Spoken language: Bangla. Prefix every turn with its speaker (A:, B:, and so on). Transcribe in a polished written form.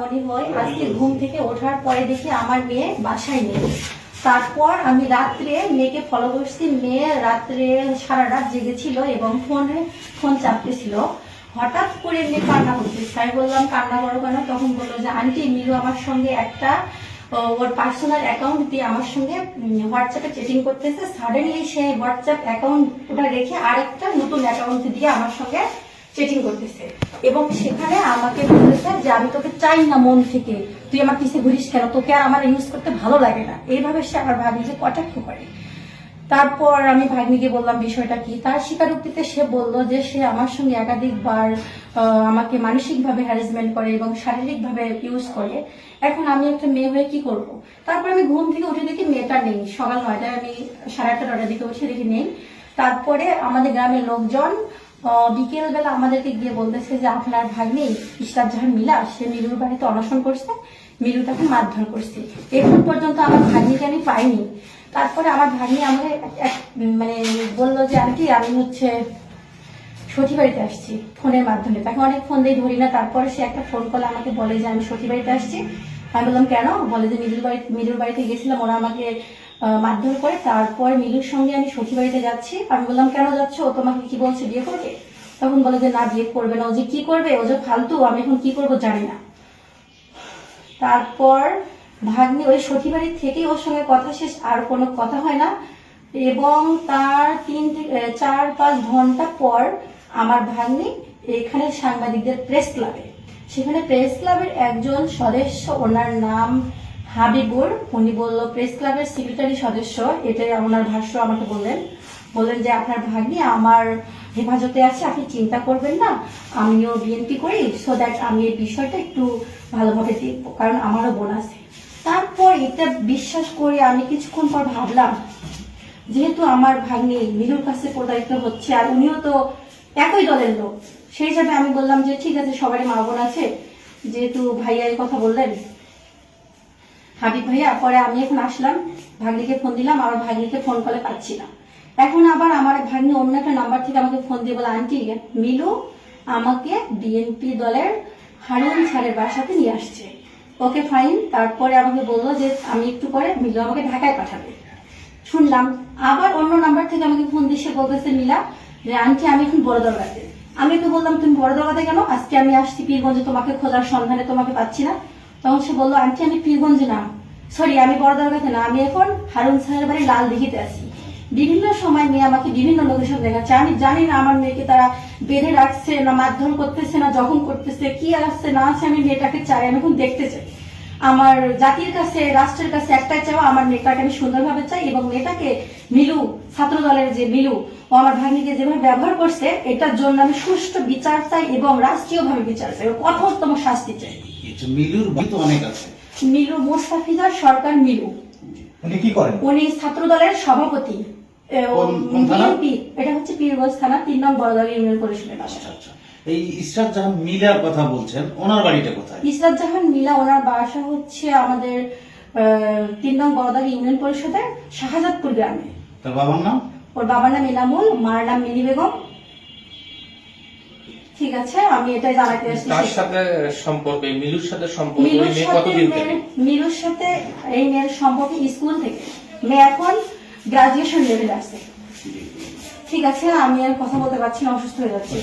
A: মনে হয় আজকে ঘুম থেকে ওঠার পরে দেখি আমার মেয়ে বাসায় নেই। তারপর আমি রাত্রে মেয়েকে ফলো করছি। মেয়ে রাত্রে সারা রাত জেগেছিল এবং ফোন চাপতেছিল। হঠাৎ করে মেয়ে কান্না করতেছে। আমি বললাম কান্না করো কেন? তখন বললো যে আন্টি মিলু আমার সঙ্গে একটা ওর পার্সোনাল অ্যাকাউন্ট দিয়ে আমার সঙ্গে হোয়াটসঅ্যাপে চ্যাটিং করতেছে। সাডেনলি সে হোয়াটসঅ্যাপ অ্যাকাউন্ট ওটা রেখে আরেকটা নতুন অ্যাকাউন্ট দিয়ে আমার সঙ্গে চেটিং করতেছে এবং সেখানে আমাকে বলেছে যে আমি তোকে চাই না মন থেকে, তুই আমার পিছে ঘুরিস কেন, তোকে আর আমার ইউজ করতে ভালো লাগে না। এইভাবে সে আমার ভাগ্নিকে কটাক্ষ করে। তারপর আমি ভাগ্নিকে বললাম বিষয়টা কি। তার স্বীকারোক্তিতে সে বলল যে সে আমার সঙ্গে একাধিকবার আমাকে মানসিকভাবে হ্যারাসমেন্ট করে এবং শারীরিকভাবে ইউজ করে। এখন আমি একটা মেয়ে হয়ে কি করব? তারপর আমি ঘুম থেকে উঠে দেখি মেয়েটা নেই। সকাল 9টায় আমি 8:30-9টার দিকে উঠে দেখি নেই। তারপরে আমাদের গ্রামের লোকজন বিকেল বেলা আমাদেরকে গিয়ে বলতেছে যে আপনার ভাগ্নি ইশরাত জাহান মিলা সে মিলুর বাড়িতে অনশন করছে, মিলু তাকে মারধর করছে। এখন পর্যন্ত আমার ভাগ্নিকে আমি পাইনি। তারপরে আমার ভাগ্নি আমাকে মানে বললো যে আন্টি আমি হচ্ছে সখী বাড়িতে আসছি ফোনের মাধ্যমে। তাকে অনেক ফোন দিয়ে ধরি না। তারপরে সে একটা ফোন কলে আমাকে বলে যে আমি সখী বাড়িতে আসছি। আমি বললাম কেন? বলে যে মিলুর বাড়িতে গেছিলাম, ওরা আমাকে মারধর করে। তারপর মিলুর সঙ্গে আমি সখী বাড়িতে যাচ্ছি। আমি বললাম কেন যাচ্ছ? ও তোমাকে কি বলছে বিয়ে করবে? তখন বলে যে না বিয়ে করবে না। ও যে কি করবে, ও যে ফালতু, আমি এখন কি করবো জানি না। তারপর ভাগ্নি ওই সখী বাড়ি থেকেই ওর সঙ্গে কথা শেষ, আর কোনো কথা হয় না। এবং তার 3-4-5 ঘন্টা পর আমার ভাগ্নি এখানে সাংবাদিকদের প্রেস ক্লাবে, সেখানে প্রেস ক্লাবের একজন সদস্য, ওনার নাম হাবিবুর, উনি বলল প্রেস ক্লাবের সেক্রেটারি সদস্য, এটাই ওনার ভাষ্য আমাকে বললেন যে আপনার ভাগ্নি আমার হেফাজতে আছে, আপনি চিন্তা করবেন না, আমিও বিএনপি করি, সো দ্যাট আমি এই বিষয়টা একটু ভালোভাবে দেখবো, কারণ আমারও বোন আছে। তারপর এটা বিশ্বাস করে আমি কিছুক্ষণ পর ভাবলাম যেহেতু আমার ভাগ্নি মিলুর কাছে প্রতারিত হচ্ছে আর উনিও তো একই দলের লোক, সেই হিসাবে আমি বললাম যে ঠিক আছে সবারই মা বোন আছে, যেহেতু ভাইয়া এই কথা বললেন হাবিব ভাইয়া। পরে আমি এখন আসলাম, ভাগ্নিকে ফোন দিলাম, আমার ভাগ্নিকে ফোন কলে পাচ্ছি না। এখন আবার আমার ভাগ্নি অন্য একটা নাম্বার থেকে আমাকে ফোন দিয়ে বলে আন্টি মিলু আমাকে বিএনপি দলের হারুন স্যারের বাসাতে নিয়ে আসছে। Okay fine. তারপরে আমাকে বললো যে আমি একটু পরে মিলু আমাকে ঢাকায় পাঠাবে। শুনলাম আবার অন্য নাম্বার থেকে আমাকে ফোন দিয়ে সে বলতেছে মিলা যে আন্টি আমি এখন বড় দরগাতে। আমি তো বললাম তুমি বড় দরগাতে কেন? আজকে আমি আসছি পীরগঞ্জে তোমাকে খোঁজার সন্ধানে, তোমাকে পাচ্ছি না। তখন সে বললো আন্টি আমি পীরগঞ্জে না, সরি আমি বড় দরগাতে না, আমি এখন হারুন স্যারের বাড়ি লাল দিঘিতে আছি। বিভিন্ন সময় মেয়ে আমাকে বিভিন্ন লোকেশন দেখাচ্ছে। আমি জানি না আমার মেয়েকে তারা বেঁধে রাখছে না মারধর করতেছে না জখম করতেছে, কি আসছে না আছে। আমি মেয়েটাকে চাই, আমি এখন দেখতে চাই। আমার জাতির কাছে রাষ্ট্রের কাছে একটাই চাওয়া, আমার মেয়েটাকে আমি সুন্দরভাবে চাই এবং মেয়েটাকে মিলু ছাত্র দলের যে মিলু ও আমার ভাগ্নিকে যেভাবে ব্যবহার করছে এটার জন্য আমি সুষ্ঠু বিচার চাই এবং রাষ্ট্রীয়ভাবে বিচার চাই, কঠোরতম শাস্তি চাই।
B: মিলুর ভাই তো অনেক আছে।
A: মিলু মোস্তাফিজা সরকার মিলু,
B: উনি কি করেন?
A: উনি ছাত্র দলের সভাপতি। বিএনপি, এটা হচ্ছে পীরগঞ্জ থানা 3 নং বড়দল ইউনিয়ন পরিষদের বাসা।
B: আচ্ছা, এই ইশরাত জাহান মিলার কথা বলছেন, ওনার বাড়িটা কোথায়?
A: ইশরাত জাহান মিলা ওনার বাসা হচ্ছে আমাদের 3 নং বড়দল ইউনিয়ন পরিষদের শাহজাদপুর গ্রামে।
B: তার বাবার নাম?
A: ওর বাবার নাম ইনামুল, মার নাম মিনি বেগম। ঠিক আছে, আমি এটাই জানাতে আসছি।
C: তার সাথে সম্পর্কে মিলুর সাথে সম্পর্ক কতদিন থেকে?
A: মিলুর সাথে এই মেয়ের সম্পর্ক স্কুল থেকে। মেয়ে এখন গ্রাজুয়েশন লেভেলে আছে। ঠিক আছে, আমি আর কথা বলতে পারছি না, অসুস্থ হয়ে যাচ্ছি।